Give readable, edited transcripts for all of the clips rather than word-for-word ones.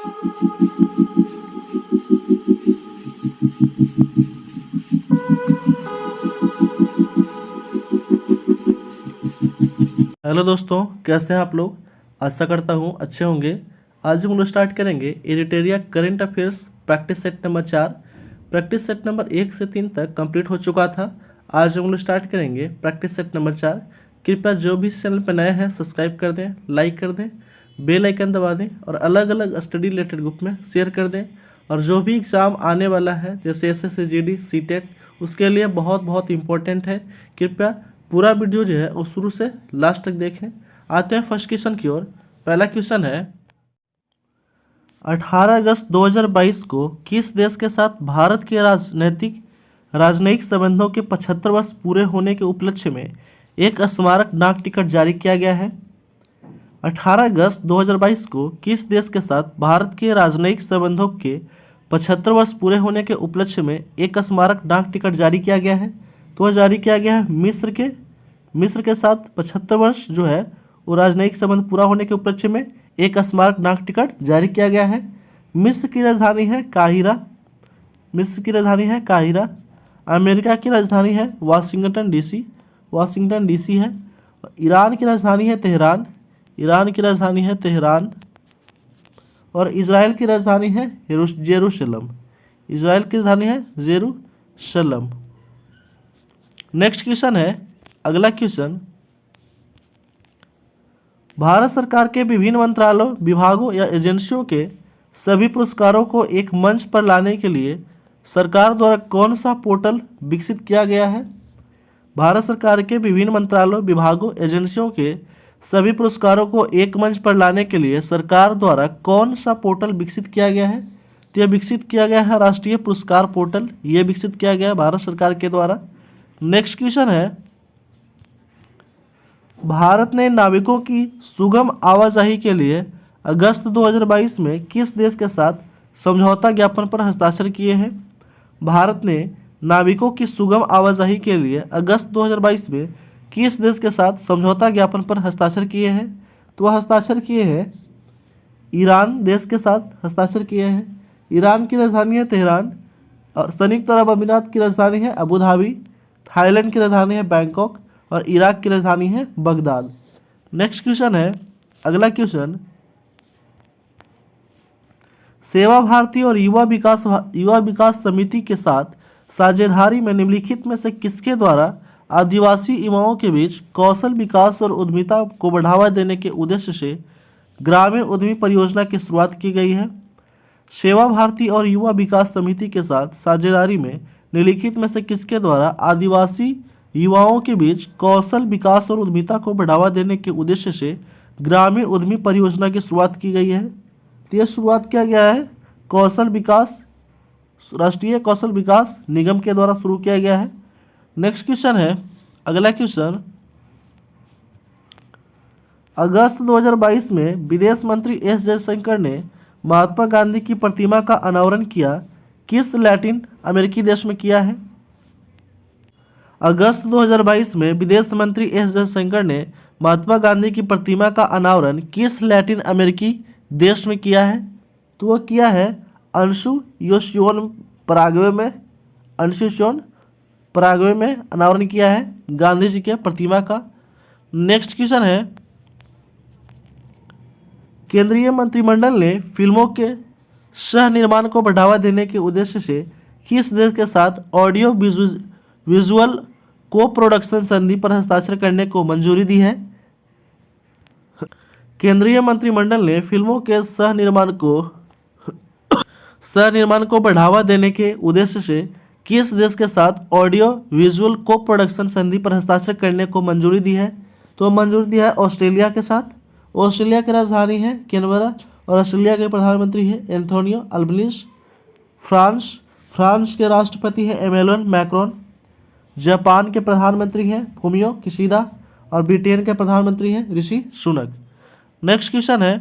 Hello दोस्तों, कैसे हैं आप लोग। आशा करता हूं अच्छे होंगे। आज हम लोग स्टार्ट करेंगे editorial current affairs practice set number 4। Practice set number 1 से 3 तक कंप्लीट हो चुका था। आज हम लोग स्टार्ट करेंगे प्रैक्टिस सेट नंबर 4। कृपया जो भी इस चैनल पर नए हैं सब्सक्राइब कर दें, लाइक कर दें, बेल आइकन दबा दें और अलग अलग स्टडी रिलेटेड ग्रुप में शेयर कर दें। और जो भी एग्ज़ाम आने वाला है जैसे SSC GD CTET उसके लिए बहुत बहुत इम्पोर्टेंट है। कृपया पूरा वीडियो जो है वो शुरू से लास्ट तक देखें। आते हैं फर्स्ट क्वेश्चन की ओर। पहला क्वेश्चन है 18 अगस्त 2022 को किस देश के साथ भारत के राजनयिक संबंधों के 75 वर्ष पूरे होने के उपलक्ष्य में एक स्मारक डाक टिकट जारी किया गया है। 18 अगस्त 2022 को किस देश के साथ भारत के राजनयिक संबंधों के 75 वर्ष पूरे होने के उपलक्ष्य में एक स्मारक डाक टिकट जारी किया गया है। तो वह जारी किया गया है मिस्र के साथ 75 वर्ष जो है वो राजनयिक संबंध पूरा होने के उपलक्ष्य में एक स्मारक डाक टिकट जारी किया गया है। मिस्र की राजधानी है काहिरा। अमेरिका की राजधानी है वाशिंगटन डीसी है। ईरान की राजधानी है तेहरान। और इजराइल की राजधानी है जेरूशलम। नेक्स्ट क्वेश्चन है, अगला क्वेश्चन, भारत सरकार के विभिन्न मंत्रालयों, विभागों या एजेंसियों के सभी पुरस्कारों को एक मंच पर लाने के लिए सरकार द्वारा कौन सा पोर्टल विकसित किया गया है। भारत सरकार के विभिन्न मंत्रालयों, विभागों, एजेंसियों के सभी पुरस्कारों को एक मंच पर लाने के लिए सरकार द्वारा कौन सा पोर्टल विकसित किया गया है। तो यह विकसित किया गया है राष्ट्रीय पुरस्कार पोर्टल। ये विकसित किया गया है भारत सरकार के द्वारा। नेक्स्ट क्वेश्चन है, भारत ने नाविकों की सुगम आवाजाही के लिए अगस्त 2022 में किस देश के साथ समझौता ज्ञापन पर हस्ताक्षर किए हैं। भारत ने नाविकों की सुगम आवाजाही के लिए अगस्त 2022 में किस देश के साथ समझौता ज्ञापन पर हस्ताक्षर किए हैं। तो वह हस्ताक्षर किए हैं ईरान देश के साथ हस्ताक्षर किए हैं। ईरान की राजधानी है तेहरान और संयुक्त अरब अमीरात की राजधानी है अबू धाबी। थाईलैंड की राजधानी है बैंकॉक और इराक की राजधानी है बगदाद। नेक्स्ट क्वेश्चन है, अगला क्वेश्चन, सेवा भारती और युवा विकास समिति के साथ साझेदारी में निम्नलिखित में से किसके द्वारा आदिवासी युवाओं के बीच कौशल विकास और उद्यमिता को बढ़ावा देने के उद्देश्य से ग्रामीण उद्यमी परियोजना की शुरुआत की गई है। सेवा भारती और युवा विकास समिति के साथ साझेदारी में निम्नलिखित में से किसके द्वारा आदिवासी युवाओं के बीच कौशल विकास और उद्यमिता को बढ़ावा देने के उद्देश्य से ग्रामीण उद्यमी परियोजना की शुरुआत की गई है। तो यह शुरुआत किया गया है राष्ट्रीय कौशल विकास निगम के द्वारा शुरू किया गया है। नेक्स्ट क्वेश्चन है, अगला क्वेश्चन, अगस्त 2022 में विदेश मंत्री एस जयशंकर ने महात्मा गांधी की प्रतिमा का अनावरण किस लैटिन अमेरिकी देश में किया है। अगस्त 2022 में विदेश मंत्री एस जयशंकर ने महात्मा गांधी की प्रतिमा का अनावरण किस लैटिन अमेरिकी देश में किया है। तो वह किया है अंशुयोन पराग्वे में अनावरण किया है गांधी जी के प्रतिमा का। नेक्स्ट क्वेश्चन है, केंद्रीय मंत्रिमंडल ने फिल्मों के सह निर्माण को बढ़ावा देने के उद्देश्य से किस देश के साथ ऑडियो विजुअल को प्रोडक्शन संधि पर हस्ताक्षर करने को मंजूरी दी है। केंद्रीय मंत्रिमंडल ने फिल्मों के सह निर्माण को बढ़ावा देने के उद्देश्य से किस देश के साथ ऑडियो विजुअल को प्रोडक्शन संधि पर हस्ताक्षर करने को मंजूरी दी है। तो मंजूरी दिया है ऑस्ट्रेलिया के साथ। ऑस्ट्रेलिया की राजधानी है कैनबरा और ऑस्ट्रेलिया के प्रधानमंत्री है एंथोनियो अल्बनीज। फ्रांस के राष्ट्रपति है एमेनुएल मैक्रोन। जापान के प्रधानमंत्री हैं फूमियो किशिदा और ब्रिटेन के प्रधानमंत्री हैं ऋषि सुनक। नेक्स्ट क्वेश्चन है,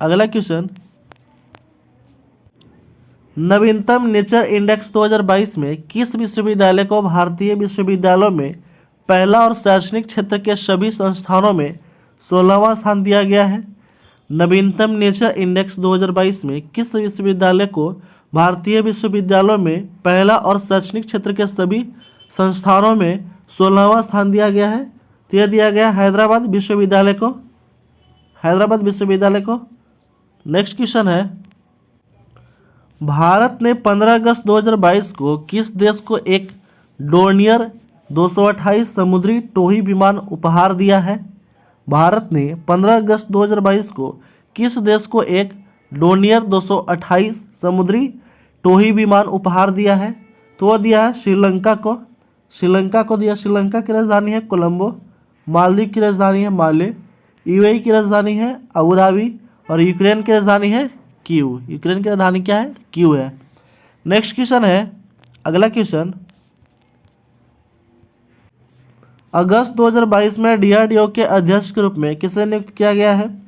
अगला क्वेश्चन, नवीनतम नेचर इंडेक्स 2022 में किस विश्वविद्यालय को भारतीय विश्वविद्यालयों में पहला और शैक्षणिक क्षेत्र के सभी संस्थानों में 16वां स्थान दिया गया है। नवीनतम नेचर इंडेक्स 2022 में किस विश्वविद्यालय को भारतीय विश्वविद्यालयों में पहला और शैक्षणिक क्षेत्र के सभी संस्थानों में 16वां स्थान दिया गया है? तो यह दिया गया हैदराबाद विश्वविद्यालय को, हैदराबाद विश्वविद्यालय को। नेक्स्ट क्वेश्चन है, भारत ने 15 अगस्त 2022 को किस देश को एक डोर्नियर 228 समुद्री टोही विमान उपहार दिया है? भारत ने 15 अगस्त 2022 को किस देश को एक डोर्नियर 228 समुद्री टोही विमान उपहार दिया है? तो वह दिया है श्रीलंका को, श्रीलंका को दिया। श्रीलंका की राजधानी है कोलंबो, मालदीव की राजधानी है माले, यूएई की राजधानी है अबू धाबी और यूक्रेन की राजधानी है कीव। यूक्रेन की राजधानी क्या है? कीव है। नेक्स्ट क्वेश्चन है, अगला क्वेश्चन, अगस्त 2022 में डीआरडीओ के अध्यक्ष के रूप में किसे नियुक्त किया गया है?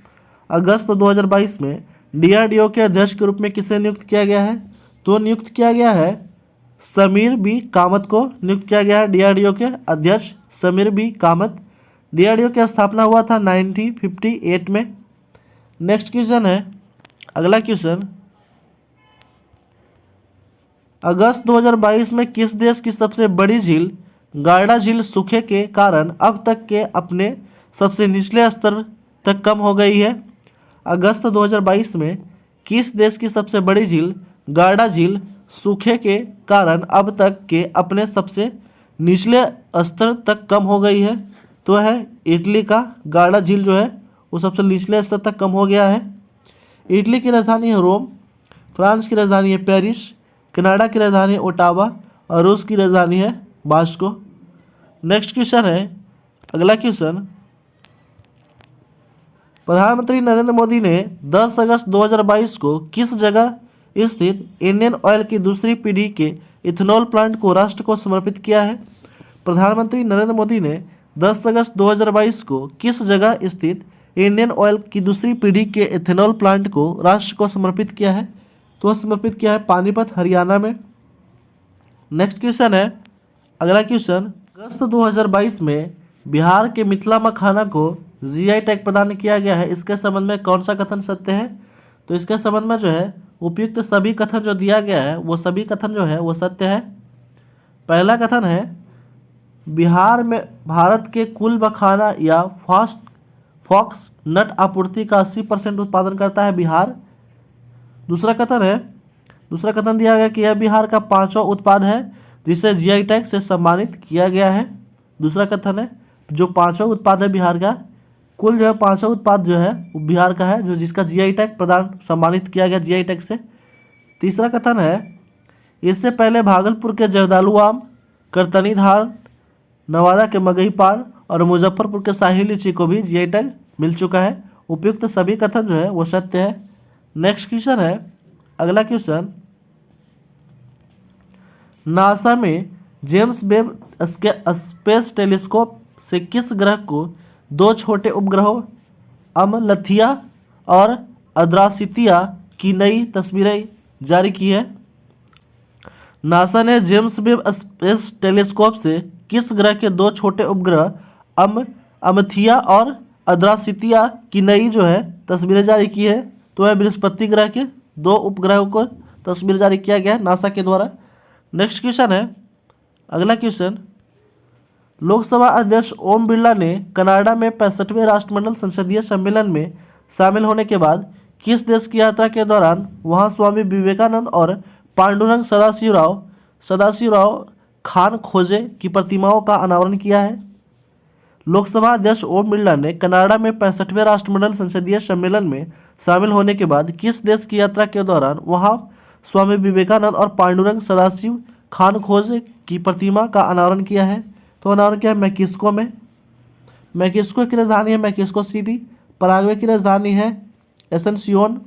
अगस्त 2022 में डीआरडीओ के अध्यक्ष के रूप में किसे नियुक्त किया गया है? तो नियुक्त किया गया है समीर बी कामत को नियुक्त किया गया है डीआरडीओ के अध्यक्ष समीर बी कामत। डीआरडीओ की स्थापना हुआ था 1958 में। नेक्स्ट क्वेश्चन है, अगला क्वेश्चन, अगस्त 2022 में किस देश की सबसे बड़ी झील गार्डा झील सूखे के कारण अब तक के अपने सबसे निचले स्तर तक कम हो गई है? अगस्त 2022 में किस देश की सबसे बड़ी झील गार्डा झील सूखे के कारण अब तक के अपने सबसे निचले स्तर तक कम हो गई है? तो है इटली का गार्डा झील जो है वो सबसे निचले स्तर तक कम हो गया है। इटली की राजधानी है रोम, फ्रांस की राजधानी है पेरिस, कनाडा की राजधानी है ओटावा और रूस की राजधानी है मास्को। नेक्स्ट क्वेश्चन है, अगला क्वेश्चन, प्रधानमंत्री नरेंद्र मोदी ने 10 अगस्त 2022 को किस जगह स्थित इंडियन ऑयल की दूसरी पीढ़ी के इथेनॉल प्लांट को राष्ट्र को समर्पित किया है? प्रधानमंत्री नरेंद्र मोदी ने 10 अगस्त 2022 को किस जगह स्थित इंडियन ऑयल की दूसरी पीढ़ी के इथेनॉल प्लांट को राष्ट्र को समर्पित किया है? तो समर्पित किया है पानीपत हरियाणा में। नेक्स्ट क्वेश्चन है, अगला क्वेश्चन, अगस्त 2022 में बिहार के मिथिला मखाना को जीआई टैग प्रदान किया गया है, इसके संबंध में कौन सा कथन सत्य है? तो इसके संबंध में जो है उपयुक्त सभी कथन जो दिया गया है वो सभी कथन जो है वो सत्य है। पहला कथन है, बिहार में भारत के कुल मखाना या फॉक्स नट आपूर्ति का 80% उत्पादन करता है बिहार। दूसरा कथन दिया गया कि यह बिहार का 5वां उत्पाद है जिसे जीआई टैग से सम्मानित किया गया है। दूसरा कथन है, जो 5वां उत्पाद है बिहार का, कुल जो है 5वां उत्पाद जो है वो बिहार का है जो जिसका जीआई टैग प्रदान सम्मानित किया गया जीआई टैग से। तीसरा कथन है, इससे पहले भागलपुर के जर्दालू आम, करतनी धान, नवादा के मगही पान और मुजफ्फरपुर के शाही लीची को भी जीआई टैग मिल चुका है। उपयुक्त सभी कथन जो है वो सत्य है। नेक्स्ट क्वेश्चन है, अगला क्वेश्चन, नासा में जेम्स वेब स्पेस टेलीस्कोप से किस ग्रह को 2 छोटे उपग्रहों अमलथिया और अद्रासितिया की नई तस्वीरें जारी की है? नासा ने जेम्स वेब स्पेस टेलीस्कोप से किस ग्रह के 2 छोटे उपग्रह अमथिया और अद्रासितिया की नई जो है तस्वीरें जारी की है? तो है बृहस्पति ग्रह के 2 उपग्रहों को तस्वीर जारी किया गया है नासा के द्वारा। नेक्स्ट क्वेश्चन है, अगला क्वेश्चन, लोकसभा अध्यक्ष ओम बिरला ने कनाडा में 65वें राष्ट्रमंडल संसदीय सम्मेलन में शामिल होने के बाद किस देश की यात्रा के दौरान वहां स्वामी विवेकानंद और पांडुरंग सदाशिवराव खान खोजे की प्रतिमाओं का अनावरण किया है? लोकसभा अध्यक्ष ओम बिरला ने कनाडा में 65वें राष्ट्रमंडल संसदीय सम्मेलन में शामिल होने के बाद किस देश की यात्रा के दौरान वहां स्वामी विवेकानंद और पांडुरंग सदाशिव खान खोजे की प्रतिमा का अनावरण किया है? तो अनावरण किया है मैक्सिको में। मैक्सिको की राजधानी है मैक्सिको सिटी, पराग्वे की राजधानी है एसेंसियोन,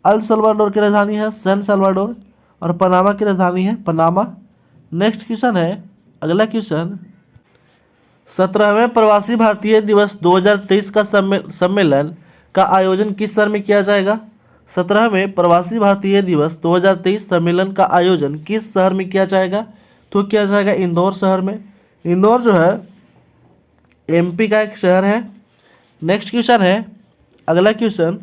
अल सल्वाडोर की राजधानी है सैन सल्वाडोर और पनामा की राजधानी है पनामा। नेक्स्ट क्वेश्चन है, अगला क्वेश्चन, 17वें प्रवासी भारतीय दिवस 2023 का सम्मेलन का आयोजन किस शहर में किया जाएगा? 17वें प्रवासी भारतीय दिवस 2023 सम्मेलन का आयोजन किस शहर में किया जाएगा? तो किया जाएगा इंदौर शहर में। इंदौर जो है एमपी का एक शहर है। नेक्स्ट क्वेश्चन है, अगला क्वेश्चन,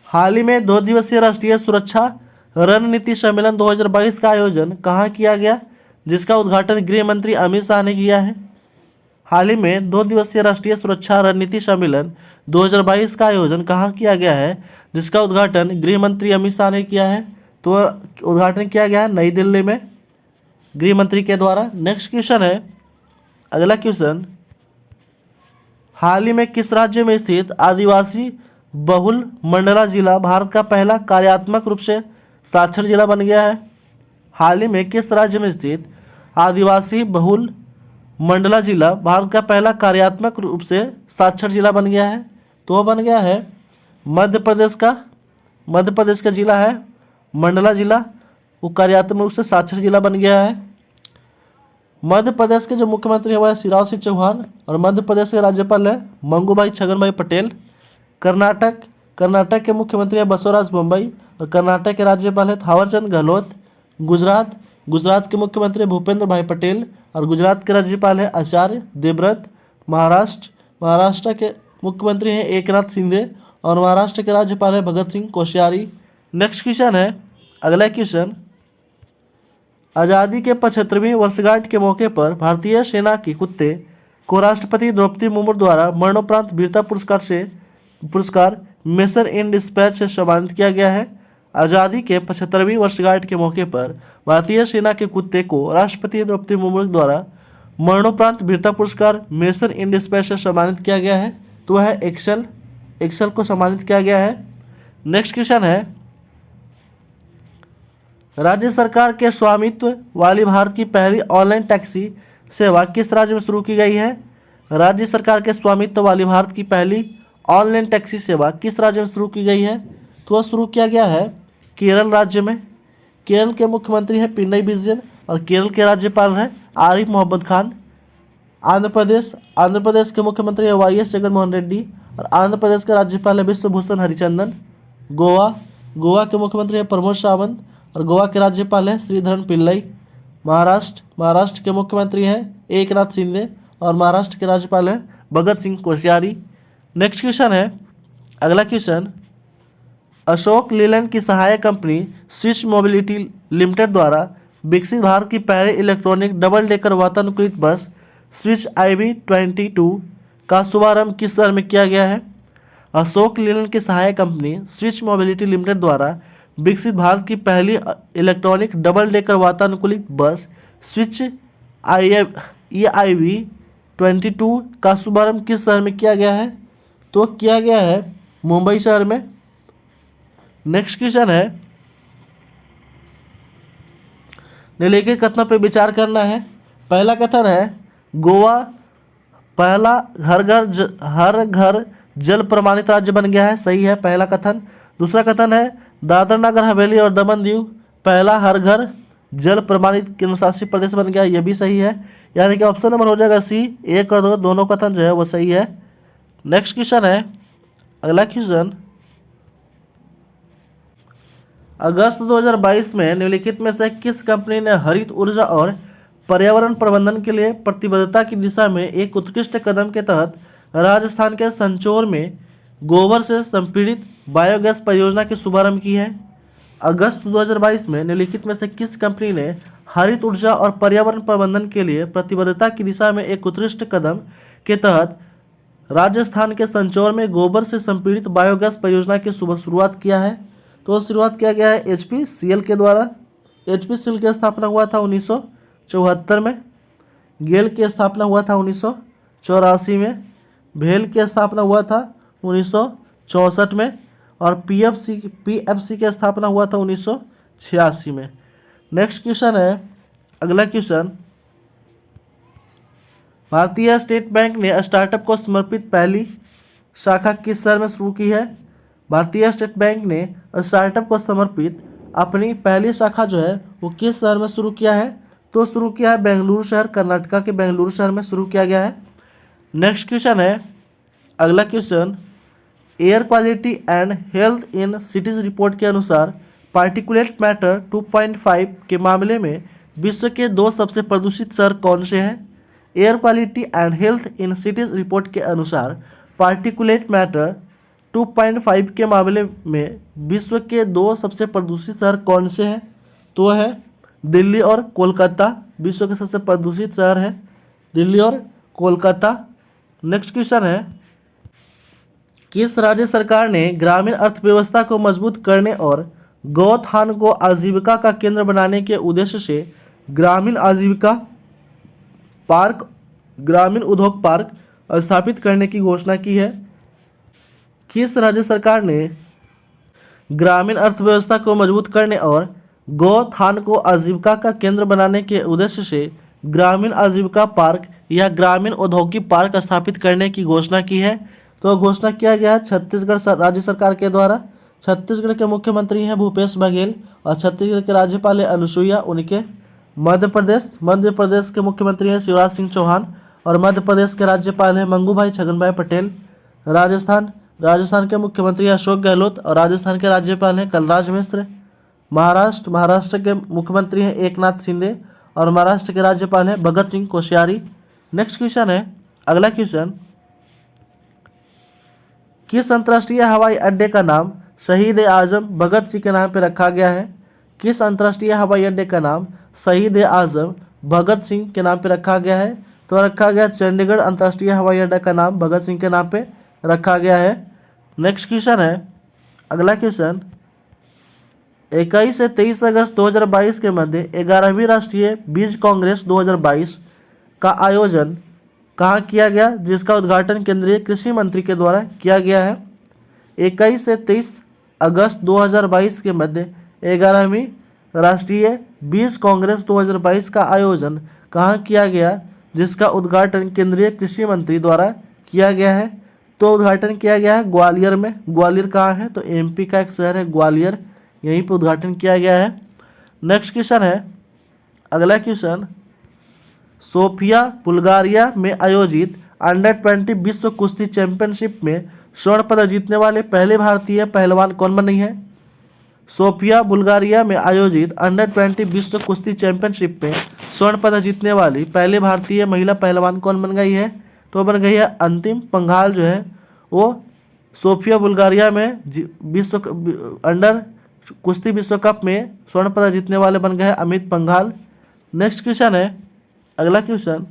हाल ही में 2 दिवसीय राष्ट्रीय सुरक्षा रणनीति सम्मेलन 2022 का आयोजन कहाँ किया गया, जिसका उद्घाटन गृह मंत्री अमित शाह ने किया है। हाल ही में 2 दिवसीय राष्ट्रीय सुरक्षा रणनीति सम्मेलन 2022 का आयोजन कहाँ किया गया है, जिसका उद्घाटन गृह मंत्री अमित शाह ने किया है। तो उद्घाटन किया गया है नई दिल्ली में गृह मंत्री के द्वारा। नेक्स्ट क्वेश्चन है, अगला क्वेश्चन, हाल ही में किस राज्य में स्थित आदिवासी बहुल मंडला जिला भारत का पहला कार्यात्मक रूप से साक्षर जिला बन गया है। हाल ही में किस राज्य में स्थित आदिवासी बहुल मंडला जिला भारत का पहला कार्यात्मक रूप से साक्षर जिला बन गया है। तो वह बन गया है मध्य प्रदेश का जिला है मंडला जिला, वो कार्यात्मक रूप से साक्षर जिला बन गया है। मध्य प्रदेश के जो मुख्यमंत्री है वह है शिवराज सिंह चौहान और मध्य प्रदेश के राज्यपाल है मंगूभाई छगन भाई पटेल। कर्नाटक के मुख्यमंत्री है बसवराज बोम्मई और कर्नाटक के राज्यपाल है थावरचंद गहलोत। गुजरात के मुख्यमंत्री भूपेंद्र भाई पटेल और गुजरात के राज्यपाल है आचार्य देवव्रत। महाराष्ट्र के मुख्यमंत्री हैं एकनाथ शिंदे और महाराष्ट्र के राज्यपाल है भगत सिंह कोश्यारी। नेक्स्ट क्वेश्चन है, अगला क्वेश्चन, आज़ादी के 75वीं वर्षगांठ के मौके पर भारतीय सेना के कुत्ते को राष्ट्रपति द्रौपदी मुर्मू द्वारा मरणोपरांत वीरता पुरस्कार मिशन इन डिस्पैच से सम्मानित किया गया है। आज़ादी के 75वीं वर्षगांठ के मौके पर भारतीय सेना के कुत्ते को राष्ट्रपति द्रौपदी मुर्मू द्वारा मरणोपरांत वीरता पुरस्कार मिशन इन डिस्पैच से सम्मानित किया गया है। तो वह एक्सल को सम्मानित किया गया है। नेक्स्ट क्वेश्चन है, राज्य सरकार के स्वामित्व वाली भारत की पहली ऑनलाइन टैक्सी सेवा किस राज्य में शुरू की गई है। राज्य सरकार के स्वामित्व वाली भारत की पहली ऑनलाइन टैक्सी सेवा किस राज्य में शुरू की गई है। तो वह शुरू किया गया है केरल राज्य में। केरल के मुख्यमंत्री हैं पिनरई विजयन और केरल के राज्यपाल हैं आरिफ मोहम्मद खान। आंध्र प्रदेश के मुख्यमंत्री हैं वाईएस जगनमोहन रेड्डी और आंध्र प्रदेश के राज्यपाल है विश्वभूषण हरिचंदन। गोवा के मुख्यमंत्री हैं प्रमोद सावंत और गोवा के राज्यपाल हैं श्रीधरन पिल्लई। महाराष्ट्र के मुख्यमंत्री हैं एकनाथ शिंदे और महाराष्ट्र के राज्यपाल हैं भगत सिंह कोश्यारी। नेक्स्ट क्वेश्चन है, अगला क्वेश्चन, अशोक लीलैंड की सहायक कंपनी स्विच मोबिलिटी लिमिटेड द्वारा विकसित भारत की पहले इलेक्ट्रॉनिक डबल डेकर वातानुकूलित बस स्विच IB22 का शुभारंभ किस शहर में किया गया है। अशोक लीलैंड की सहायक कंपनी स्विच मोबिलिटी लिमिटेड द्वारा विकसित भारत की पहली इलेक्ट्रॉनिक डबल डेकर वातानुकूलित बस स्विच IB22 का शुभारंभ किस शहर में किया गया है। तो किया गया है मुंबई शहर में। नेक्स्ट क्वेश्चन है, निम्नलिखित कथनों पर विचार करना है। पहला कथन है गोवा पहला हर घर जल प्रमाणित राज्य बन गया है, सही है पहला कथन। दूसरा कथन है दादरा नगर हवेली और दमन दीव पहला हर घर जल प्रमाणित केंद्रशासित प्रदेश बन गया, यह भी सही है। यानी कि ऑप्शन नंबर हो जाएगा सी, 1 और 2 दोनों कथन जो है वो सही है। नेक्स्ट क्वेश्चन है, अगला क्वेश्चन, अगस्त 2022 में निम्नलिखित में से किस कंपनी ने हरित ऊर्जा और पर्यावरण प्रबंधन के लिए प्रतिबद्धता की दिशा में एक उत्कृष्ट कदम के तहत राजस्थान के संचोर में गोबर से संपीड़ित बायोगैस परियोजना की शुभारंभ की है। अगस्त 2022 में निम्नलिखित में से किस कंपनी ने हरित ऊर्जा और पर्यावरण प्रबंधन के लिए प्रतिबद्धता की दिशा में एक उत्कृष्ट कदम के तहत राजस्थान के संचौर में गोबर से संपीड़ित बायोगैस परियोजना की शुरुआत किया है। तो शुरुआत किया गया है HPCL के द्वारा। HPCL की स्थापना हुआ था 1974 में, गेल की स्थापना हुआ था 1984 में, भेल की स्थापना हुआ था 1964 में और PFC की स्थापना हुआ था 1986 में। नेक्स्ट क्वेश्चन है, अगला क्वेश्चन, भारतीय स्टेट बैंक ने स्टार्टअप को समर्पित पहली शाखा किस शहर में शुरू की है। भारतीय स्टेट बैंक ने स्टार्टअप को समर्पित अपनी पहली शाखा जो है वो किस शहर में शुरू किया है। तो शुरू किया है बेंगलुरु शहर, कर्नाटका के बेंगलुरु शहर में शुरू किया गया है। नेक्स्ट क्वेश्चन है, अगला question, air quality and health in cities report के अनुसार पार्टिकुलेट मैटर 2.5 के मामले में विश्व के 2 सबसे प्रदूषित शहर कौन से हैं। Air quality and health in cities report के अनुसार पार्टिकुलेट मैटर 2.5 के मामले में विश्व के दो सबसे प्रदूषित शहर कौन से हैं? तो है दिल्ली और कोलकाता। विश्व के सबसे प्रदूषित शहर है दिल्ली और कोलकाता। नेक्स्ट क्वेश्चन है, किस राज्य सरकार ने ग्रामीण अर्थव्यवस्था को मजबूत करने और गौथान को आजीविका का केंद्र बनाने के उद्देश्य से ग्रामीण आजीविका पार्क, ग्रामीण उद्योग पार्क स्थापित करने की घोषणा की है? किस राज्य सरकार ने ग्रामीण अर्थव्यवस्था को मजबूत करने और गौथान को आजीविका का केंद्र बनाने के उद्देश्य से ग्रामीण आजीविका पार्क या ग्रामीण औद्योगिक पार्क स्थापित करने की घोषणा की है? तो घोषणा किया गया है छत्तीसगढ़ राज्य सरकार के द्वारा। छत्तीसगढ़ के मुख्यमंत्री हैं भूपेश बघेल और छत्तीसगढ़ के राज्यपाल है अनुसुईया उनके। मध्य प्रदेश के मुख्यमंत्री हैं शिवराज सिंह चौहान और मध्य प्रदेश के राज्यपाल हैं मंगूभाई छगनभाई पटेल। राजस्थान के मुख्यमंत्री अशोक गहलोत और राजस्थान के राज्यपाल हैं कलराज मिश्र। महाराष्ट्र के मुख्यमंत्री हैं एकनाथ शिंदे और महाराष्ट्र के राज्यपाल हैं भगत सिंह कोश्यारी। नेक्स्ट क्वेश्चन है, अगला क्वेश्चन, किस अंतर्राष्ट्रीय हवाई अड्डे का नाम शहीद आजम भगत सिंह के नाम पर रखा गया है? किस अंतर्राष्ट्रीय हवाई अड्डे का नाम शहीद आजम भगत सिंह के नाम पर रखा गया है? तो रखा गया चंडीगढ़ अंतर्राष्ट्रीय हवाई अड्डा का नाम भगत सिंह के नाम पे रखा गया है। नेक्स्ट क्वेश्चन है, अगला क्वेश्चन, 21 से 23 अगस्त 2022 के मध्य 11वीं राष्ट्रीय बीज कांग्रेस 2022 का आयोजन कहाँ किया गया, जिसका उद्घाटन केंद्रीय कृषि मंत्री के द्वारा किया गया है? 21 से 23 अगस्त 2022 के मध्य 11वीं राष्ट्रीय बीज कांग्रेस 2022 का आयोजन कहाँ किया गया, जिसका उद्घाटन केंद्रीय कृषि मंत्री द्वारा किया गया है? तो उद्घाटन किया गया है ग्वालियर में। ग्वालियर कहाँ है? तो एमपी का एक शहर है ग्वालियर, यहीं पर उद्घाटन किया गया है। नेक्स्ट क्वेश्चन है, अगला क्वेश्चन, सोफिया बुल्गारिया में आयोजित अंडर-20 विश्व कुश्ती चैंपियनशिप में स्वर्ण पदक जीतने वाले पहले भारतीय पहलवान कौन बनी है? सोफिया बुल्गारिया में आयोजित अंडर-20 विश्व कुश्ती चैंपियनशिप में स्वर्ण पदक जीतने वाली पहले भारतीय महिला पहलवान कौन बन गई है? तो बन गई है अंतिम पंघाल जो है वो सोफिया बुल्गारिया में अंडर कुश्ती विश्व कप में स्वर्ण पदक जीतने वाले बन गए हैं अमित पंघाल। नेक्स्ट क्वेश्चन है, अगला क्वेश्चन,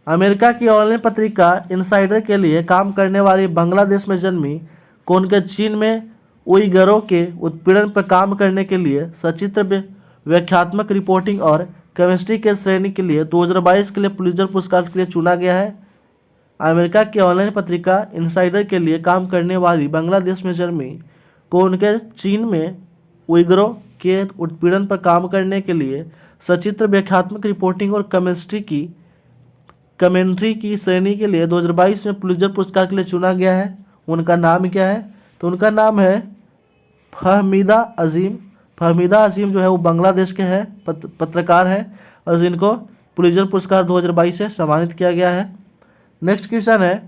अमेरिका की ऑनलाइन पत्रिका इनसाइडर के लिए काम करने वाली बांग्लादेश में जन्मी कौन के चीन में उइगरों के उत्पीड़न पर काम करने के लिए सचित्र व्याख्यात्मक रिपोर्टिंग और केमिस्ट्री के श्रेणी के लिए 2022 के लिए पुलित्जर पुरस्कार के लिए चुना गया है? अमेरिका की ऑनलाइन पत्रिका इनसाइडर के लिए काम करने वाली बांग्लादेश में जन्मी कौन के चीन में उइगरों के उत्पीड़न पर काम करने के लिए सचित्र व्याख्यात्मक रिपोर्टिंग और कमेंट्री की श्रेणी के लिए 2022 में पुलित्जर पुरस्कार के लिए चुना गया है? उनका नाम क्या है? तो उनका नाम है फहमीदा अजीम। फहमीदा अजीम जो है वो बांग्लादेश के हैं, पत्रकार हैं और जिनको पुलित्जर पुरस्कार 2022 से सम्मानित किया गया है। नेक्स्ट क्वेश्चन है,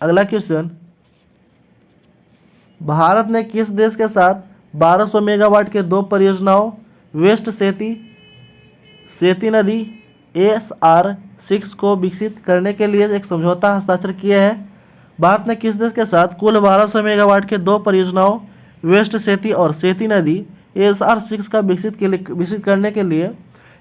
अगला क्वेश्चन, भारत ने किस देश के साथ 1200 मेगावाट के दो परियोजनाओं वेस्ट सेती नदी ASR-6 को विकसित करने के लिए एक समझौता हस्ताक्षर किया है? भारत ने किस देश के साथ कुल 1200 मेगावाट के दो परियोजनाओं वेस्ट सेती और सेती नदी ASR-6 का विकसित करने के लिए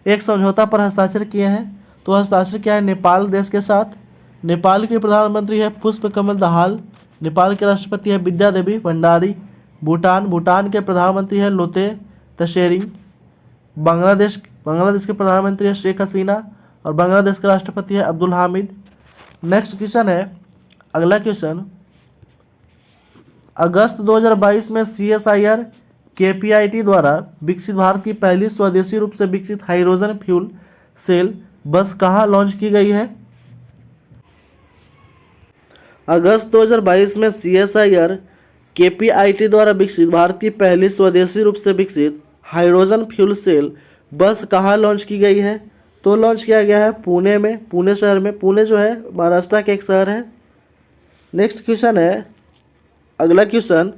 एक समझौता पर हस्ताक्षर किए हैं? तो हस्ताक्षर किया है नेपाल देश के साथ। नेपाल के प्रधानमंत्री है पुष्प कमल दहाल। नेपाल के राष्ट्रपति है विद्या देवी भंडारी। भूटान के प्रधानमंत्री है लोते तशेरिंग। बांग्लादेश के प्रधानमंत्री है शेख हसीना और बांग्लादेश के राष्ट्रपति है अब्दुल हामिद। नेक्स्ट क्वेश्चन है, अगला क्वेश्चन, अगस्त 2022 में CSIR KPIT द्वारा विकसित भारत की पहली स्वदेशी रूप से विकसित हाइड्रोजन फ्यूल सेल बस कहाँ लॉन्च की गई है? अगस्त 2022 में CSIR KPIT द्वारा विकसित भारत की पहली स्वदेशी रूप से विकसित हाइड्रोजन फ्यूल सेल बस कहाँ लॉन्च की गई है? तो लॉन्च किया गया है पुणे में, पुणे शहर में। पुणे जो है महाराष्ट्र का एक शहर है। नेक्स्ट क्वेश्चन है, अगला क्वेश्चन,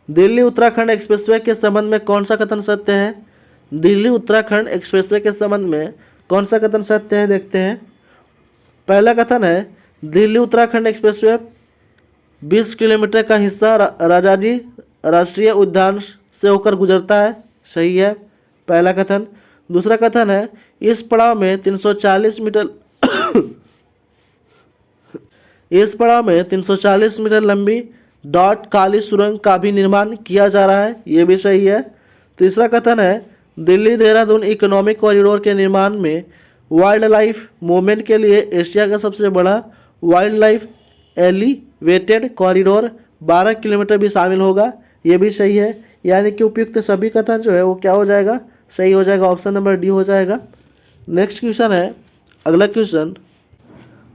दिल्ली उत्तराखंड एक्सप्रेसवे के संबंध में कौन सा कथन सत्य है? दिल्ली उत्तराखंड एक्सप्रेसवे के संबंध में कौन सा कथन सत्य है देखते हैं। पहला कथन है दिल्ली उत्तराखंड एक्सप्रेसवे 20 किलोमीटर का हिस्सा राजाजी राष्ट्रीय उद्यान से होकर गुजरता है, सही है पहला कथन। दूसरा कथन है इस पड़ाव में 340 मीटर इस पड़ाव में 340 मीटर लंबी डॉट काली सुरंग का भी निर्माण किया जा रहा है, ये भी सही है। तीसरा कथन है दिल्ली देहरादून इकोनॉमिक कॉरिडोर के निर्माण में वाइल्ड लाइफ मूवमेंट के लिए एशिया का सबसे बड़ा wild life elevated corridor 12 kilometre भी शामिल होगा, ये भी सही है। यानी कि उपयुक्त सभी कथन जो है वो क्या हो जाएगा, सही हो जाएगा, ऑप्शन नंबर डी हो जाएगा। नेक्स्ट क्वेश्चन है, अगला क्वेश्चन,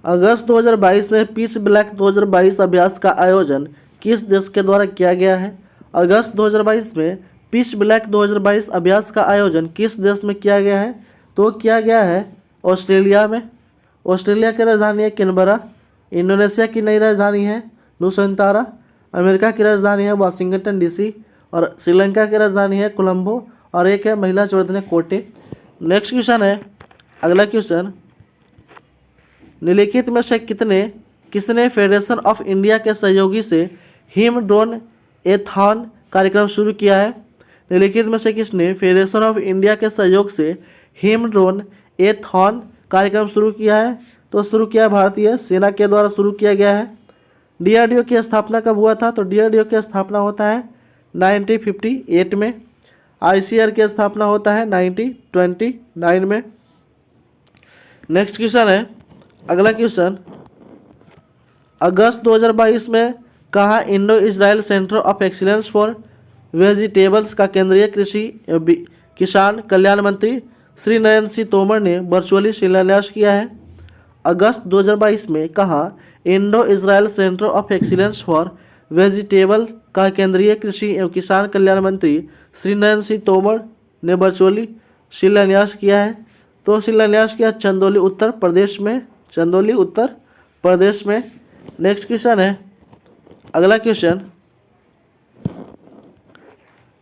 अगस्त 2022 में पीस ब्लैक 2022 अभ्यास का आयोजन किस देश के द्वारा किया गया है। अगस्त 2022 में पीस ब्लैक 2022 अभ्यास का आयोजन किस देश में किया गया है, तो किया गया है ऑस्ट्रेलिया में। ऑस्ट्रेलिया की राजधानी है कैनबरा, इंडोनेशिया की नई राजधानी है नुसेंटारा, अमेरिका की राजधानी है वाशिंगटन डीसी और श्रीलंका की राजधानी है कोलंबो और एक है महिला चौधरी कोटे। नेक्स्ट क्वेश्चन है, अगला क्वेश्चन, निम्नलिखित में से किसने फेडरेशन ऑफ इंडिया के सहयोगी से हिम ड्रोन एथॉन कार्यक्रम शुरू किया है। निम्नलिखित में से किसने फेडरेशन ऑफ इंडिया के सहयोग से हिम ड्रोन एथॉन कार्यक्रम शुरू किया है, तो शुरू किया भारतीय सेना के द्वारा शुरू किया गया है। डीआरडीओ की स्थापना कब हुआ था, तो डीआरडीओ की स्थापना होता है 1958 में। आईसीआर की स्थापना होता है 1929 में। नेक्स्ट क्वेश्चन है, अगला क्वेश्चन, अगस्त 2022 में कहाँ Indo Israel centre of excellence for vegetables का केंद्रीय कृषि किसान कल्याण मंत्री श्री नरेंद्र सिंह तोमर ने वर्चुअली शिलान्यास किया है। अगस्त 2022 में कहाँ Indo Israel centre of excellence for vegetable का केंद्रीय कृषि एवं किसान कल्याण मंत्री श्री नरेंद्र सिंह तोमर ने वर्चुअली शिलान्यास किया है, तो शिलान्यास किया चंदौली उत्तर प्रदेश में, चंदौली उत्तर प्रदेश में। नेक्स्ट क्वेश्चन है, अगला क्वेश्चन,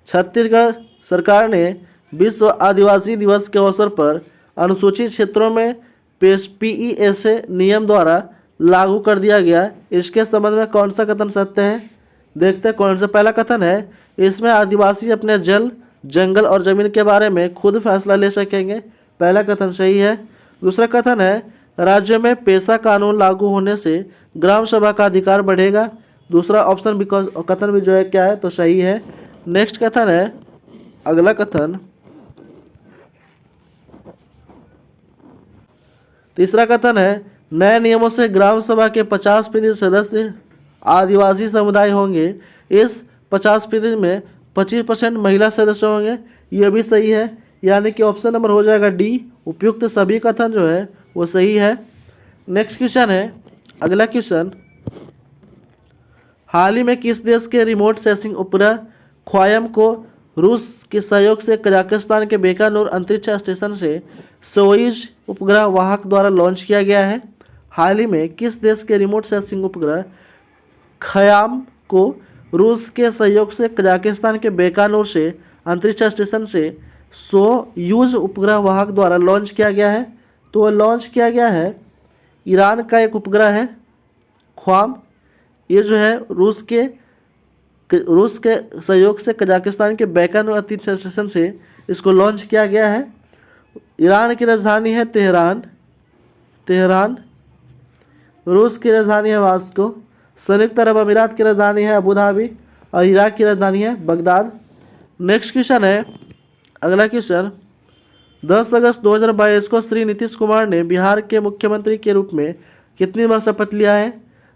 छत्तीसगढ़ सरकार ने विश्व आदिवासी दिवस के अवसर पर अनुसूचित क्षेत्रों में पीईएसए नियम द्वारा लागू कर दिया गया, इसके संबंध में कौन सा कथन सत्य है, देखते हैं कौन सा। पहला कथन है इसमें आदिवासी अपने जल जंगल और जमीन के बारे में खुद फैसला ले सकेंगे, पहला कथन सही है। दूसरा कथन है राज्य में पेशा कानून लागू होने से ग्राम सभा का अधिकार बढ़ेगा, दूसरा ऑप्शन कथन भी जो है क्या है, तो सही है। नेक्स्ट कथन है, अगला कथन, तीसरा कथन है नए नियमों से ग्राम सभा के 50% सदस्य आदिवासी समुदाय होंगे, इस 50% में 25% महिला सदस्य होंगे, यह भी सही है। यानी कि ऑप्शन नंबर हो जाएगा डी, उपयुक्त सभी कथन जो है वो सही है। नेक्स्ट क्वेश्चन है, अगला क्वेश्चन, हाल ही में किस देश के रिमोट सेंसिंग उपग्रह ख्वायम को रूस के सहयोग से कजाकिस्तान के बेकानूर अंतरिक्ष स्टेशन से सोयुज उपग्रह वाहक द्वारा लॉन्च किया गया है। हाल ही में किस देश के रिमोट सेंसिंग उपग्रह ख्याम को रूस के सहयोग से कजाकिस्तान के बेकानूर से अंतरिक्ष स्टेशन से सोयुज उपग्रह वाहक द्वारा लॉन्च किया गया है, तो लॉन्च किया गया है ईरान का एक उपग्रह है ख्वाम, ये जो है रूस के सहयोग से कजाकिस्तान के बैकानूर अंतरिक्ष स्टेशन से इसको लॉन्च किया गया है। ईरान की राजधानी है तेहरान, रूस की राजधानी है मास्को, संयुक्त अरब अमीरात की राजधानी है अबू धाबी और इराक की राजधानी है बगदाद। नेक्स्ट क्वेश्चन है, अगला क्वेश्चन, 10 अगस्त 2022 को श्री नीतीश कुमार ने बिहार के मुख्यमंत्री के रूप में कितनी बार शपथ लिया है।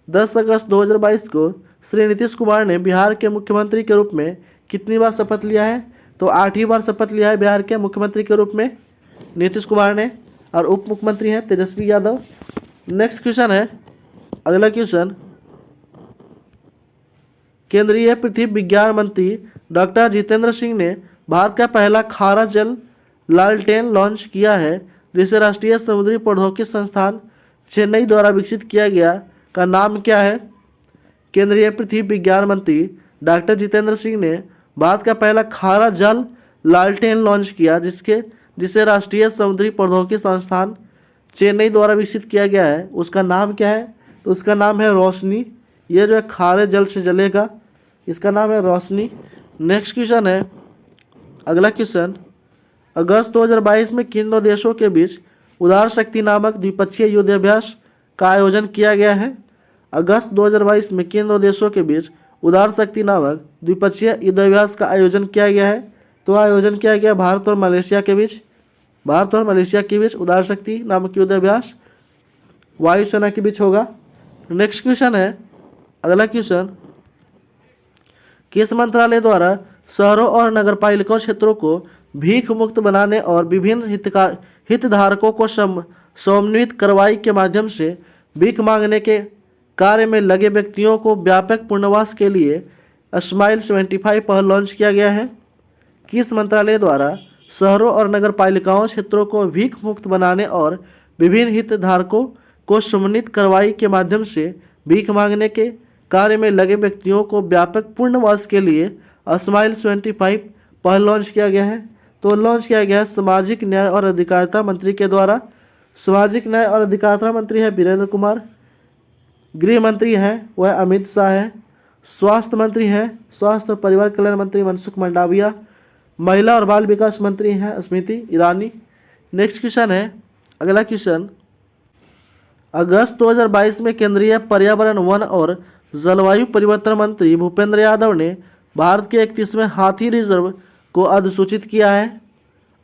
10 अगस्त 2022 को श्री नीतीश कुमार ने बिहार के मुख्यमंत्री के रूप में कितनी बार शपथ लिया है, तो 8वीं बार शपथ लिया है बिहार के मुख्यमंत्री के रूप में नीतीश कुमार ने, और उप मुख्यमंत्री हैं तेजस्वी यादव। नेक्स्ट क्वेश्चन है, अगला क्वेश्चन, केंद्रीय पृथ्वी विज्ञान मंत्री डॉक्टर जितेंद्र सिंह ने भारत का पहला खारा जल लालटेन लॉन्च किया है, जिसे राष्ट्रीय समुद्री प्रौद्योगिकी संस्थान चेन्नई द्वारा विकसित किया गया, का नाम क्या है। केंद्रीय पृथ्वी विज्ञान मंत्री डॉक्टर जितेंद्र सिंह ने भारत का पहला खारा जल लालटेन लॉन्च किया, जिसे राष्ट्रीय समुद्री प्रौद्योगिकी संस्थान चेन्नई द्वारा विकसित किया गया है उसका नाम क्या है? तो उसका नाम है रोशनी। ये जो है खारे जल से जलेगा, इसका नाम है रोशनी। नेक्स्ट क्वेश्चन है, अगला क्वेश्चन, अगस्त 2022 में किन दो देशों के बीच उदार शक्ति नामक द्विपक्षीय युद्धाभ्यास का आयोजन किया गया है? अगस्त 2022 में किन दो देशों के बीच उदार शक्ति नामक द्विपक्षीय युद्धाभ्यास का आयोजन किया गया है? तो आयोजन किया गया भारत और मलेशिया के बीच। भारत और मलेशिया के बीच उदार शक्ति नामक युद्धाभ्यास वायुसेना के बीच होगा। नेक्स्ट क्वेश्चन है, अगला क्वेश्चन, किस मंत्रालय द्वारा शहरों और नगरपालिका क्षेत्रों को भीख मुक्त बनाने और विभिन्न हितधारकों को समन्वित कार्रवाई के माध्यम से भीख मांगने के कार्य में लगे व्यक्तियों को व्यापक पुनर्वास के लिए स्माइल 75 पहल लॉन्च किया गया है? किस मंत्रालय द्वारा शहरों और नगरपालिकाओं क्षेत्रों को भीख मुक्त बनाने और विभिन्न हितधारकों को समन्वित कार्रवाई के माध्यम से भीख मांगने के कार्य में लगे व्यक्तियों को व्यापक पुनर्वास के लिए स्माइल 75 पहल लॉन्च किया गया है? तो लॉन्च किया गया है सामाजिक न्याय और अधिकारिता मंत्री के द्वारा। सामाजिक न्याय और अधिकारिता मंत्री है वीरेंद्र कुमार, गृह मंत्री हैं वह अमित शाह है, स्वास्थ्य मंत्री हैं स्वास्थ्य और परिवार कल्याण मंत्री मनसुख मंडाविया, महिला और बाल विकास मंत्री हैं स्मृति ईरानी। नेक्स्ट क्वेश्चन है, अगला क्वेश्चन, अगस्त 2022 में केंद्रीय पर्यावरण वन और जलवायु परिवर्तन मंत्री भूपेंद्र यादव ने भारत के 31वें हाथी रिजर्व को अधिसूचित किया है।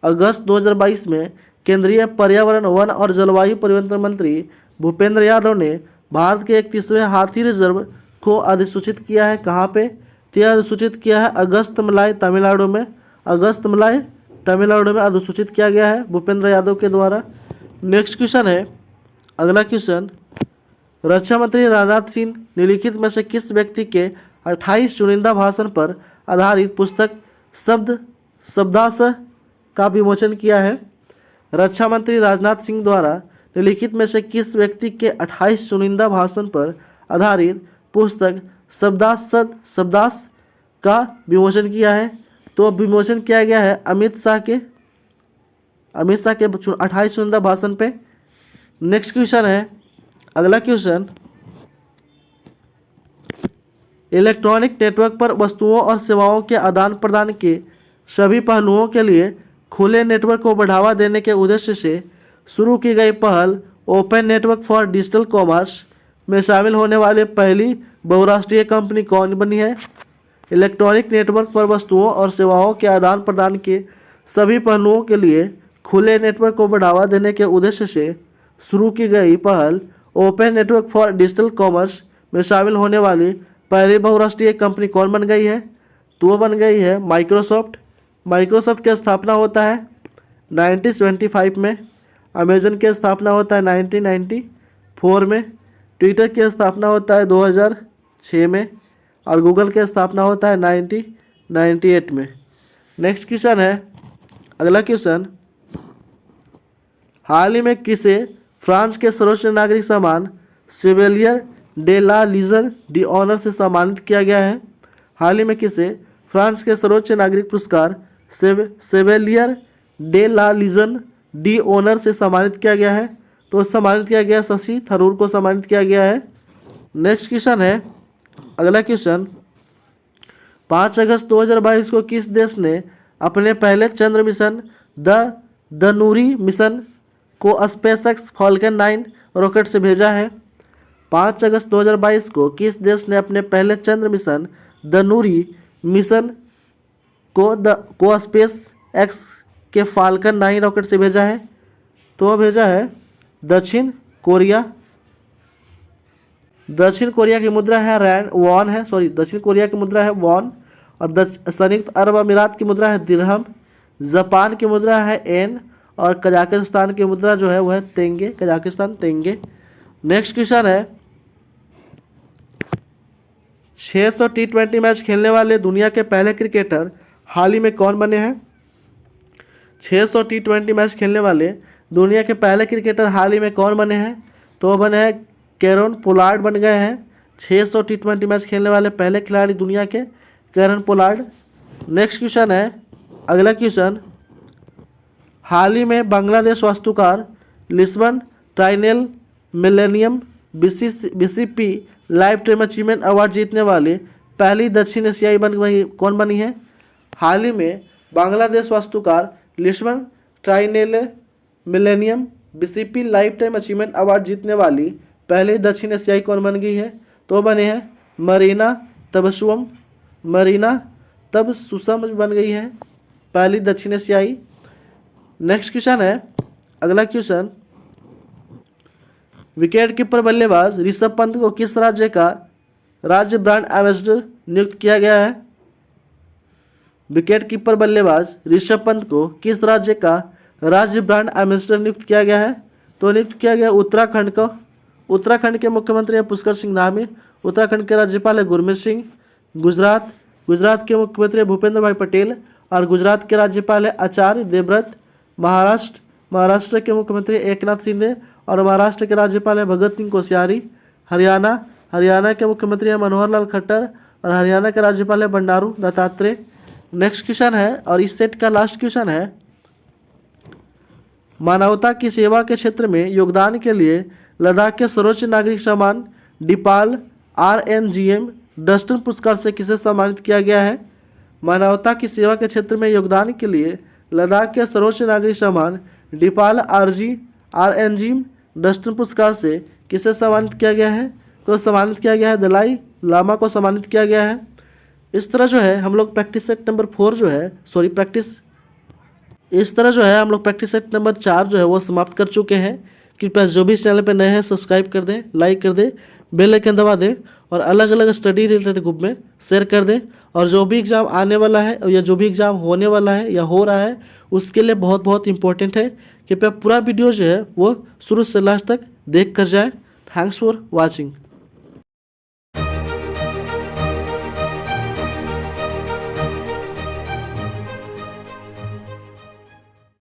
अगस्त 2022 में केंद्रीय पर्यावरण वन और जलवायु परिवर्तन मंत्री भूपेंद्र यादव ने भारत के 31वें हाथी रिजर्व को अधिसूचित किया है। कहाँ पे? तो यह अधिसूचित किया है अगस्तमलाई तमिलनाडु में। अगस्तमलाई तमिलनाडु में अधिसूचित किया गया है भूपेंद्र यादव के द्वारा। नेक्स्ट क्वेश्चन है, अगला क्वेश्चन, रक्षा मंत्री राजनाथ सिंह निम्नलिखित में से किस व्यक्ति के 28 चुनिंदा भाषण पर आधारित पुस्तक शब्दाशय का विमोचन किया है? रक्षा मंत्री राजनाथ सिंह द्वारा निम्नलिखित में से किस व्यक्ति के 28 चुनिंदा भाषण पर आधारित पुस्तक शब्दाशय का विमोचन किया है? तो विमोचन किया गया है अमित शाह के 28 चुनिंदा भाषण पे। नेक्स्ट क्वेश्चन है, अगला क्वेश्चन, इलेक्ट्रॉनिक नेटवर्क पर वस्तुओं और सेवाओं के आदान प्रदान के सभी पहलुओं के लिए खुले नेटवर्क को बढ़ावा देने के उद्देश्य से शुरू की गई पहल open network for digital commerce में शामिल होने वाली पहली बहुराष्ट्रीय कंपनी कौन बनी है? इलेक्ट्रॉनिक नेटवर्क पर वस्तुओं और सेवाओं के आदान प्रदान के सभी पहलुओं के लिए खुले नेटवर्क को बढ़ावा देने के उद्देश्य से शुरू की गई पहल open network for digital commerce में शामिल होने वाली पहली बहुराष्ट्रीय कंपनी कौन बन गई है? तो वो बन गई है माइक्रोसॉफ्ट। माइक्रोसॉफ्ट की स्थापना होता है 1975 में, अमेजन की स्थापना होता है 1994 में, ट्विटर की स्थापना होता है 2006 में और गूगल की स्थापना होता है 1998 में। नेक्स्ट क्वेश्चन है, अगला क्वेश्चन, हाल ही में किसे फ्रांस के सर्वोच्च नागरिक सम्मान Chevalier de la Legion d'Honneur से सम्मानित किया गया है? हाल ही में किसे फ्रांस के सर्वोच्च नागरिक पुरस्कार Chevalier de la Legion d'Honneur से सम्मानित किया गया है? तो सम्मानित किया गया शशि थरूर को सम्मानित किया गया है। नेक्स्ट क्वेश्चन है, अगला क्वेश्चन, 5 अगस्त 2022 को किस देश ने अपने पहले चंद्र मिशन दनूरी मिशन को स्पेसएक्स फाल्कन 9 रॉकेट से भेजा है? 5 अगस्त 2022 को किस देश ने अपने पहले चंद्र मिशन दनूरी मिशन को स्पेस एक्स के फाल्कन 9 रॉकेट से भेजा है? तो भेजा है दक्षिण कोरिया। दक्षिण कोरिया की मुद्रा है वॉन है, दक्षिण कोरिया की मुद्रा है वॉन और संयुक्त अरब अमीरात की मुद्रा है दिरहम। जापान की मुद्रा है एन और कजाकिस्तान की मुद्रा जो है वह है तेंगे, कजाकिस्तान तेंगे। नेक्स्ट क्वेश्चन है, 600 T20 मैच खेलने वाले दुनिया के पहले क्रिकेटर हाल ही में कौन बने हैं? 600 T20 मैच खेलने वाले दुनिया के पहले क्रिकेटर हाल ही में कौन बने हैं? तो बने हैं कैरन पोलार्ड बन गए हैं 600 T20 मैच खेलने वाले पहले खिलाड़ी दुनिया के कैरन पोलार्ड। नेक्स्ट क्वेश्चन है, अगला क्वेश्चन, हाल ही में बांग्लादेश वास्तुकार Lisbon triennale millennium BCP lifetime achievement award जीतने वाली पहली दक्षिण एशियाई कौन बनी है? हाल ही में बांग्लादेश वास्तुकार Lisbon triennale millennium BCP lifetime achievement award जीतने वाली पहली दक्षिण एशियाई कौन बन गई है? तो बने हैं मरीना तबसुम बन गई है पहली दक्षिण एशियाई। नेक्स्ट क्वेश्चन है, अगला क्वेश्चन, विकेट कीपर बल्लेबाज ऋषभ पंत को किस राज्य का राज्य ब्रांड एम्बेसडर नियुक्त किया गया है? विकेट कीपर बल्लेबाज ऋषभ पंत को किस राज्य का राज्य ब्रांड एम्बेसडर नियुक्त किया गया है? तो नियुक्त किया गया उत्तराखंड को। उत्तराखंड के मुख्यमंत्री हैं पुष्कर सिंह धामी, उत्तराखंड के राज्यपाल है गुरमीत सिंह। गुजरात के मुख्यमंत्री भूपेंद्र भाई पटेल और गुजरात के राज्यपाल है आचार्य देवव्रत। महाराष्ट्र के मुख्यमंत्री एकनाथ शिंदे और महाराष्ट्र के राज्यपाल है भगत सिंह कोश्यारी। हरियाणा के मुख्यमंत्री है मनोहर लाल खट्टर और हरियाणा के राज्यपाल है बंडारू दत्तात्रेय। नेक्स्ट क्वेश्चन है और इस सेट का लास्ट क्वेश्चन है, मानवता की सेवा के क्षेत्र में योगदान के लिए लद्दाख के सर्वोच्च नागरिक सम्मान डिपाल RNGM डस्टन पुरस्कार से किसे सम्मानित किया गया है? मानवता की सेवा के क्षेत्र में योगदान के लिए लद्दाख के सर्वोच्च नागरिक सम्मान डिपाल RNGM डस्टन पुरस्कार से किसे सम्मानित किया गया है? तो सम्मानित किया गया है दलाई लामा को सम्मानित किया गया है। इस तरह जो है हम लोग प्रैक्टिस सेट नंबर 4 जो है हम लोग प्रैक्टिस सेट नंबर 4 जो है वो समाप्त कर चुके हैं। कृपया जो भी इस चैनल पर नए हैं सब्सक्राइब कर दें, लाइक कर दें, बेल आइकन दबा दें और अलग अलग स्टडी रिलेटेड ग्रुप में शेयर कर दें। और जो भी एग्ज़ाम आने वाला है या जो भी एग्ज़ाम होने वाला है या हो रहा है उसके लिए बहुत बहुत इंपॉर्टेंट है। कृपया पूरा वीडियो जो है वो शुरू से लास्ट तक देख कर जाएँ। Thanks for watching.